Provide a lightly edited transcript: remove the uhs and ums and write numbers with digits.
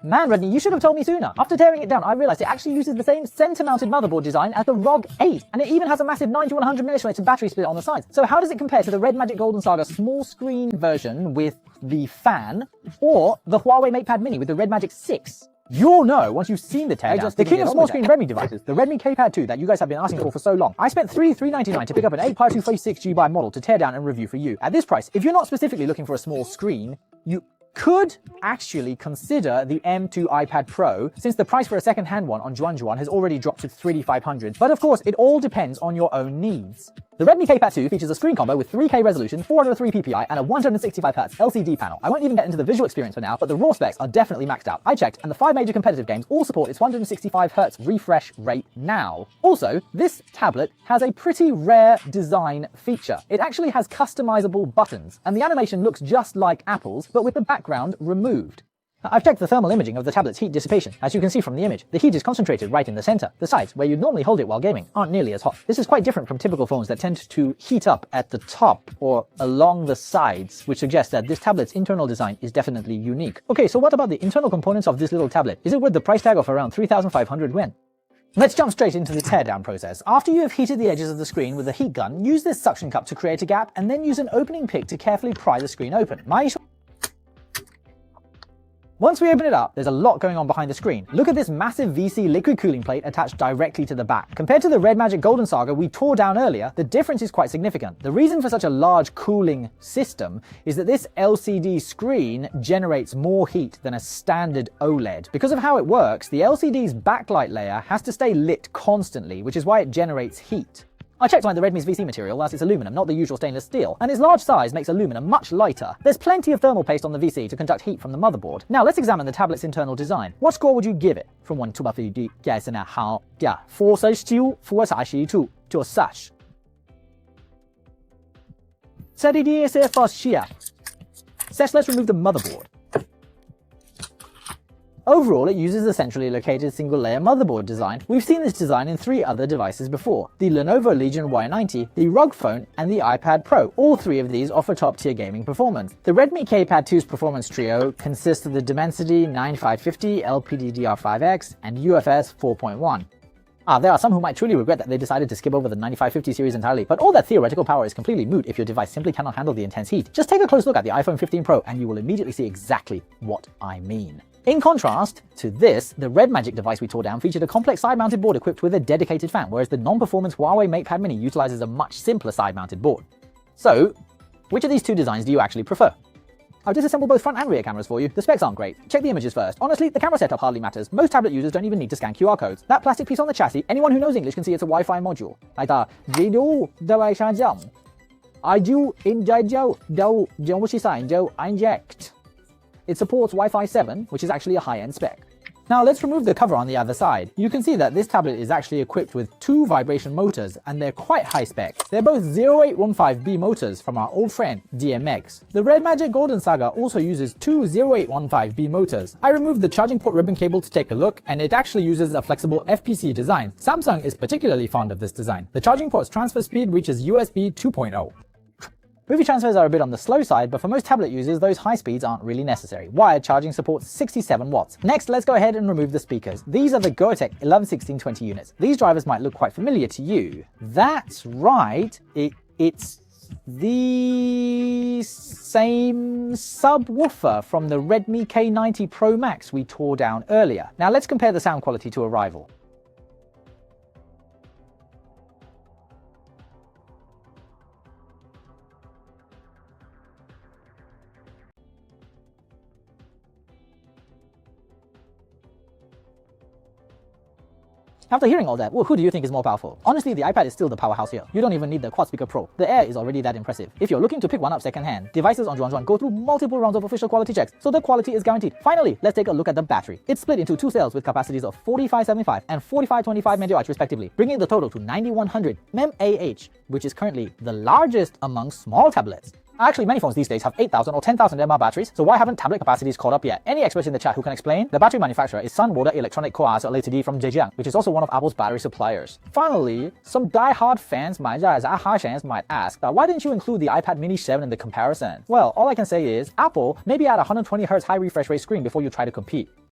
Man, Redmi, you should have told me sooner. After tearing it down, I realized it actually uses the same center-mounted motherboard design as the ROG 8, and it even has a massive 90-100 mAh battery split on the sides. So how does it compare to the Red Magic Golden Saga small screen version with the fan, or the Huawei MatePad Mini with the Red Magic 6? You'll know once you've seen the teardown. The king of small screen Redmi devices, the Redmi K-Pad 2 that you guys have been asking for so long. I spent $399 to pick up an 8x256GB model to tear down and review for you. At this price, if you're not specifically looking for a small screen, you could actually consider the M2 iPad Pro, since the price for a second-hand one on Juan has already dropped to $3,500. But of course, it all depends on your own needs. The Redmi K-Pad 2 features a screen combo with 3K resolution, 403 ppi, and a 165Hz LCD panel. I won't even get into the visual experience for now, but the raw specs are definitely maxed out. I checked, and the 5 major competitive games all support its 165Hz refresh rate now. Also, this tablet has a pretty rare design feature. It actually has customizable buttons, and the animation looks just like Apple's, but with the background removed. I've checked the thermal imaging of the tablet's heat dissipation. As you can see from the image, the heat is concentrated right in the center. The sides, where you'd normally hold it while gaming, aren't nearly as hot. This is quite different from typical phones that tend to heat up at the top or along the sides, which suggests that this tablet's internal design is definitely unique. Okay, so what about the internal components of this little tablet? Is it worth the price tag of around 3,500 yuan? Let's jump straight into the teardown process. After you have heated the edges of the screen with a heat gun, use this suction cup to create a gap, and then use an opening pick to carefully pry the screen open. Once we open it up, there's a lot going on behind the screen. Look at this massive VC liquid cooling plate attached directly to the back. Compared to the Red Magic Golden Saga we tore down earlier, the difference is quite significant. The reason for such a large cooling system is that this LCD screen generates more heat than a standard OLED. Because of how it works, the LCD's backlight layer has to stay lit constantly, which is why it generates heat. I checked on the Redmi's VC material as it's aluminum, not the usual stainless steel, and its large size makes aluminum much lighter. There's plenty of thermal paste on the VC to conduct heat from the motherboard. Now let's examine the tablet's internal design. What score would you give it? From 1 to 50, guys, and how? Yeah, 462, 462, 就是. Let's remove the motherboard. Overall, it uses a centrally located single-layer motherboard design. We've seen this design in 3 other devices before: the Lenovo Legion Y90, the ROG Phone, and the iPad Pro. All 3 of these offer top-tier gaming performance. The Redmi K-Pad 2's performance trio consists of the Dimensity 9550, LPDDR5X, and UFS 4.1. There are some who might truly regret that they decided to skip over the 9550 series entirely, but all that theoretical power is completely moot if your device simply cannot handle the intense heat. Just take a close look at the iPhone 15 Pro and you will immediately see exactly what I mean. In contrast to this, the Red Magic device we tore down featured a complex side-mounted board equipped with a dedicated fan, whereas the non-performance Huawei MatePad Mini utilizes a much simpler side-mounted board. So, which of these 2 designs do you actually prefer? I've disassembled both front and rear cameras for you. The specs aren't great. Check the images first. Honestly, the camera setup hardly matters. Most tablet users don't even need to scan QR codes. That plastic piece on the chassis, anyone who knows English can see it's a Wi-Fi module. Like the inject. It supports Wi-Fi 7, which is actually a high-end spec. Now let's remove the cover on the other side. You can see that this tablet is actually equipped with 2 vibration motors, and they're quite high spec. They're both 0815B motors from our old friend DMX. The Red Magic Golden Saga also uses 2 0815B motors. I removed the charging port ribbon cable to take a look, and it actually uses a flexible FPC design. Samsung is particularly fond of this design. The charging port's transfer speed reaches USB 2.0. Movie transfers are a bit on the slow side, but for most tablet users, those high speeds aren't really necessary. Wired charging supports 67 watts. Next, let's go ahead and remove the speakers. These are the Goertek 111620 units. These drivers might look quite familiar to you. That's right, it's the same subwoofer from the Redmi K90 Pro Max we tore down earlier. Now let's compare the sound quality to a rival. After hearing all that, well, who do you think is more powerful? Honestly, the iPad is still the powerhouse here. You don't even need the Quad Speaker Pro. The Air is already that impressive. If you're looking to pick one up second-hand, devices on Juan go through multiple rounds of official quality checks, so the quality is guaranteed. Finally, let's take a look at the battery. It's split into 2 cells with capacities of 4575 and 4525 mAh respectively, bringing the total to 9100 mAh, which is currently the largest among small tablets. Actually, many phones these days have 8,000 or 10,000 mAh batteries, so why haven't tablet capacities caught up yet? Any experts in the chat who can explain? The battery manufacturer is Sunwater Electronic Co. Ltd from Zhejiang, which is also one of Apple's battery suppliers. Finally, some die-hard fans might ask, why didn't you include the iPad Mini 7 in the comparison? Well, all I can say is, Apple may be at 120Hz high refresh rate screen before you try to compete.